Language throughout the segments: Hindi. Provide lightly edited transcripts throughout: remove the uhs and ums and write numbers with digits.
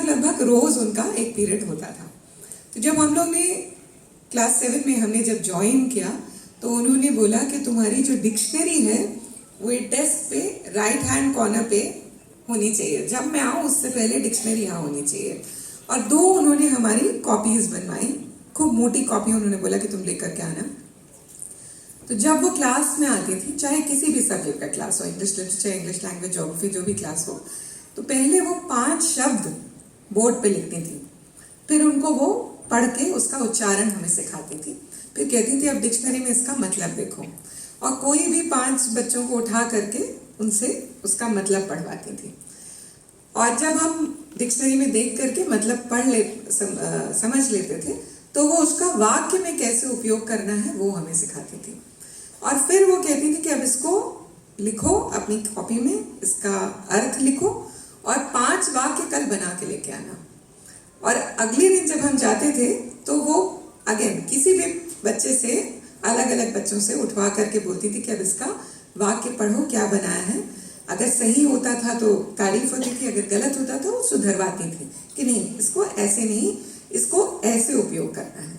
लगभग रोज उनका एक पीरियड होता था। तो जब हम लोग ने क्लास 7 में हमने जब ज्वाइन किया तो उन्होंने बोला कि तुम्हारी जो डिक्शनरी है वो डेस्क पे राइट हैंड कॉर्नर पे होनी चाहिए, जब मैं आऊँ उससे पहले डिक्शनरी यहाँ होनी चाहिए। और 2 उन्होंने हमारी कॉपीज बनवाई, खूब मोटी कॉपी उन्होंने बोला कि तुम लेकर के आना। तो जब वो क्लास में आती थी, चाहे किसी भी सब्जेक्ट का क्लास हो, English literature, English language, geography, जो भी क्लास हो, तो पहले वो 5 शब्द बोर्ड पे लिखती थी, फिर उनको वो पढ़ के उसका उच्चारण हमें सिखाती थी, फिर कहती थी अब डिक्शनरी में इसका मतलब देखो, और कोई भी 5 बच्चों को उठा करके उनसे उसका मतलब पढ़वाती थी। और जब हम डिक्शनरी में देख करके मतलब समझ लेते थे तो वो उसका वाक्य में कैसे उपयोग करना है वो हमें सिखाती थी। और फिर वो कहती थी कि अब इसको लिखो अपनी कॉपी में, इसका अर्थ लिखो और 5 वाक्य कल बना के लेके आना। और अगले दिन जब हम जाते थे तो वो अगेन किसी भी बच्चे से, अलग अलग बच्चों से उठवा करके बोलती थी कि अब इसका वाक्य पढ़ो, क्या बनाया है। अगर सही होता था तो तारीफ होती थी, अगर गलत होता था वो सुधरवाती थी कि नहीं, इसको ऐसे नहीं, इसको ऐसे उपयोग करना है।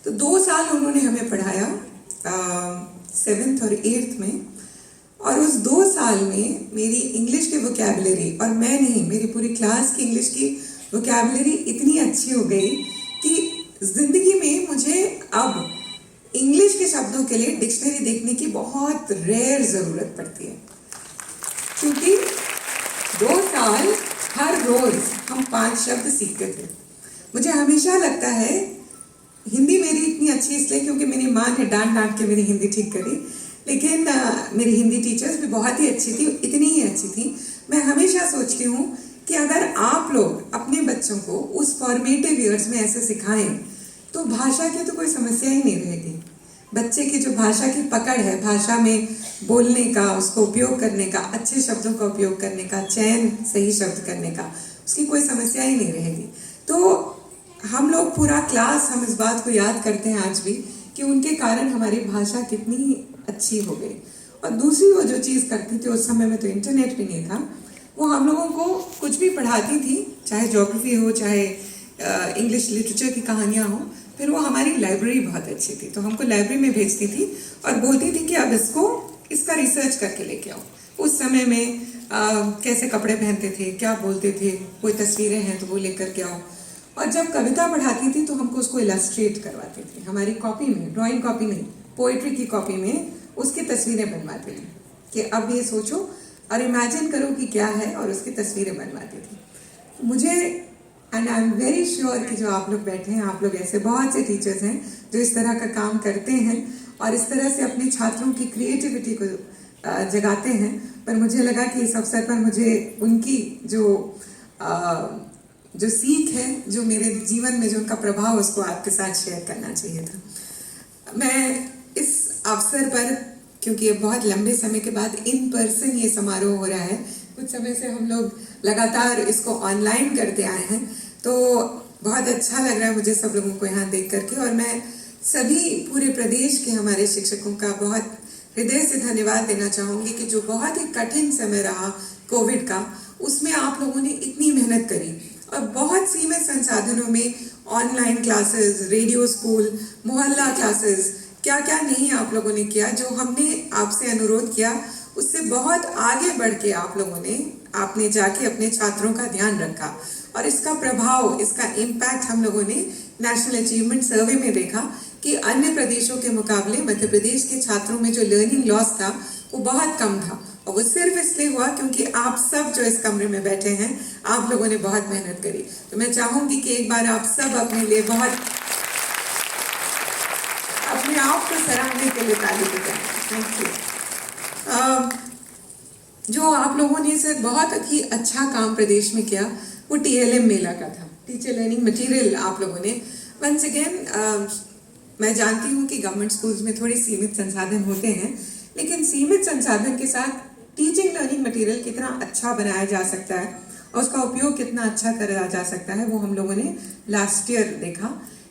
तो 2 साल उन्होंने हमें पढ़ाया 7th और 8th में। और उस 2 साल में मेरी इंग्लिश की वोकैबुलरी, और मैं नहीं, मेरी पूरी क्लास की इंग्लिश की वोकैबुलरी इतनी अच्छी हो गई कि जिंदगी में मुझे अब इंग्लिश के शब्दों के लिए डिक्शनरी देखने की बहुत रेयर जरूरत पड़ती है, क्योंकि 2 साल हर रोज हम 5 शब्द सीखते थे। मुझे हमेशा लगता है हिंदी मेरी इतनी अच्छी इसलिए क्योंकि मेरी माँ ने डांट डांट के मेरी हिंदी ठीक करी, लेकिन मेरी हिंदी टीचर्स भी बहुत ही अच्छी थी, इतनी ही अच्छी थी। मैं हमेशा सोचती हूँ कि अगर आप लोग अपने बच्चों को उस फॉर्मेटिव ईयर्स में ऐसे सिखाएं तो भाषा की तो कोई समस्या ही नहीं रहेगी। बच्चे की जो भाषा की पकड़ है, भाषा में बोलने का, उसको उपयोग करने का, अच्छे शब्दों का उपयोग करने का, चयन सही शब्द करने का, उसकी कोई समस्या ही नहीं रहेगी। तो हम लोग पूरा क्लास हम इस बात को याद करते हैं आज भी कि उनके कारण हमारी भाषा कितनी अच्छी हो गई। और दूसरी वो जो चीज़ करती थी, उस समय में तो इंटरनेट भी नहीं था, वो हम लोगों को कुछ भी पढ़ाती थी, चाहे ज्योग्राफी हो, चाहे इंग्लिश लिटरेचर की कहानियाँ हो, फिर वो हमारी लाइब्रेरी बहुत अच्छी थी तो हमको लाइब्रेरी में भेजती थी और बोलती थी कि अब इसका रिसर्च करके लेके आओ। उस समय में कैसे कपड़े पहनते थे, क्या बोलते थे, कोई तस्वीरें हैं तो वो लेकर के आओ। और जब कविता पढ़ाती थी तो हमको उसको इलस्ट्रेट करवाती थी, हमारी कॉपी में, ड्राइंग कॉपी नहीं, पोइट्री की कॉपी में उसकी तस्वीरें बनवाती थी कि अब ये सोचो और इमेजिन करो कि क्या है, और उसकी तस्वीरें बनवाती थी। मुझे and I am very sure कि जो आप लोग बैठे हैं, आप लोग ऐसे बहुत से टीचर्स हैं जो इस तरह का काम करते हैं और इस तरह से अपने छात्रों की क्रिएटिविटी को जगाते हैं। पर मुझे लगा कि इस अवसर पर मुझे उनकी जो सीख है, जो मेरे जीवन में जो उनका प्रभाव, उसको आपके साथ शेयर करना चाहिए था। मैं इस अवसर पर, क्योंकि ये बहुत लंबे समय के बाद इन पर्सन ये समारोह हो रहा है, कुछ समय से हम लोग लगातार इसको ऑनलाइन करते आए हैं, तो बहुत अच्छा लग रहा है मुझे सब लोगों को यहाँ देख करके। और मैं सभी पूरे प्रदेश के हमारे शिक्षकों का बहुत हृदय से धन्यवाद देना चाहूँगी कि जो बहुत ही कठिन समय रहा कोविड का, उसमें आप लोगों ने इतनी मेहनत करी और बहुत सीमित संसाधनों में ऑनलाइन क्लासेस, रेडियो स्कूल, मोहल्ला क्लासेस, क्या क्या नहीं आप लोगों ने किया। जो हमने आपसे अनुरोध किया उससे बहुत आगे बढ़ के आपने जाके अपने छात्रों का ध्यान रखा, और इसका प्रभाव, इसका इम्पैक्ट हम लोगों ने नेशनल अचीवमेंट सर्वे में देखा कि अन्य प्रदेशों के मुकाबले मध्य प्रदेश के छात्रों में जो लर्निंग लॉस था वो बहुत कम था। और वो सिर्फ इसलिए हुआ क्योंकि आप सब जो इस कमरे में बैठे हैं, आप लोगों ने बहुत मेहनत करी। तो मैं चाहूंगी कि एक बार आप सब अपने लिए बहुत अपने आप को सराहने के लिए ताली बजाएं। Thank you. जो आप लोगों ने से बहुत ही अच्छा काम प्रदेश में किया वो TLM मेला का था, टीचर लर्निंग मटेरियल। आप लोगों ने वंस अगेन, मैं जानती हूँ कि गवर्नमेंट स्कूल्स में थोड़ी सीमित संसाधन होते हैं, लेकिन सीमित संसाधन के साथ टीचिंग लर्निंग मटेरियल कितना अच्छा बनाया जा सकता है और उसका उपयोग कितना अच्छा करा जा सकता है, वो हम लोगों ने लास्ट ईयर देखा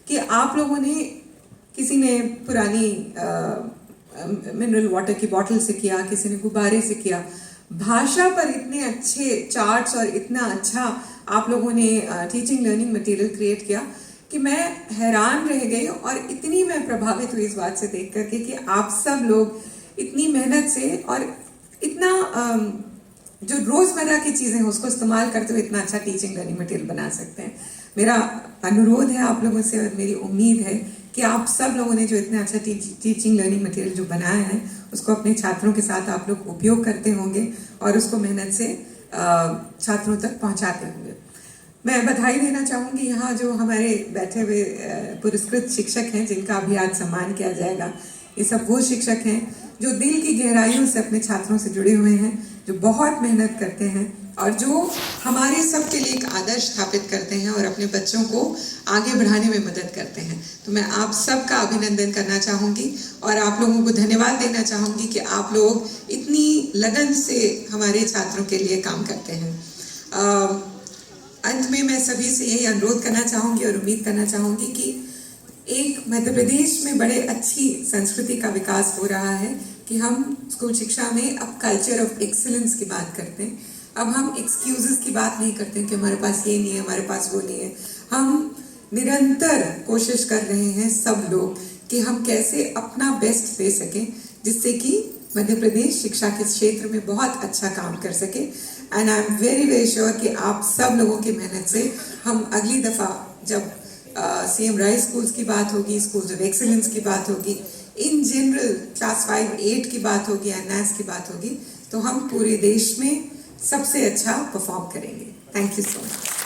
कि आप लोगों ने, किसी ने पुरानी मिनरल वाटर की बॉटल से किया, किसी ने गुब्बारे से किया। भाषा पर इतने अच्छे चार्ट्स और इतना अच्छा आप लोगों ने टीचिंग लर्निंग मटेरियल क्रिएट किया कि मैं हैरान रह गई और इतनी मैं प्रभावित हुई इस बात से देख करके कि आप सब लोग इतनी मेहनत से और इतना जो रोजमर्रा की चीजें हैं उसको इस्तेमाल करते हुए इतना अच्छा टीचिंग लर्निंग मटेरियल बना सकते हैं। मेरा अनुरोध है आप लोगों से और मेरी उम्मीद है कि आप सब लोगों ने जो इतना अच्छा टीचिंग लर्निंग मटेरियल जो बनाया है उसको अपने छात्रों के साथ आप लोग उपयोग करते होंगे और उसको मेहनत से छात्रों तक पहुंचाते होंगे। मैं बधाई देना चाहूंगी यहाँ जो हमारे बैठे हुए पुरस्कृत शिक्षक हैं जिनका अभी आज सम्मान किया जाएगा। ये सब वो शिक्षक हैं जो दिल की गहराइयों से अपने छात्रों से जुड़े हुए हैं, जो बहुत मेहनत करते हैं और जो हमारे सब के लिए एक आदर्श स्थापित करते हैं और अपने बच्चों को आगे बढ़ाने में मदद करते हैं। तो मैं आप सबका अभिनंदन करना चाहूँगी और आप लोगों को धन्यवाद देना चाहूँगी कि आप लोग इतनी लगन से हमारे छात्रों के लिए काम करते हैं। अंत में मैं सभी से यही अनुरोध करना चाहूँगी और उम्मीद करना चाहूँगी कि एक मध्य प्रदेश में बड़े अच्छी संस्कृति का विकास हो रहा है कि हम स्कूल शिक्षा में अब कल्चर ऑफ एक्सीलेंस की बात करते हैं। अब हम एक्सक्यूजेस की बात नहीं करते कि हमारे पास ये नहीं है, हमारे पास वो नहीं है। हम निरंतर कोशिश कर रहे हैं सब लोग कि हम कैसे अपना बेस्ट दे सकें जिससे कि मध्य प्रदेश शिक्षा के क्षेत्र में बहुत अच्छा काम कर सके। And I am very sure कि आप सब लोगों की मेहनत से हम अगली दफ़ा जब CM राइज स्कूल्स की बात होगी, स्कूल्स ऑफ एक्सीलेंस की बात होगी, इन जनरल क्लास 5-8 की बात होगी, NAS की बात होगी, तो हम पूरे देश में सबसे अच्छा परफॉर्म करेंगे। Thank you so much.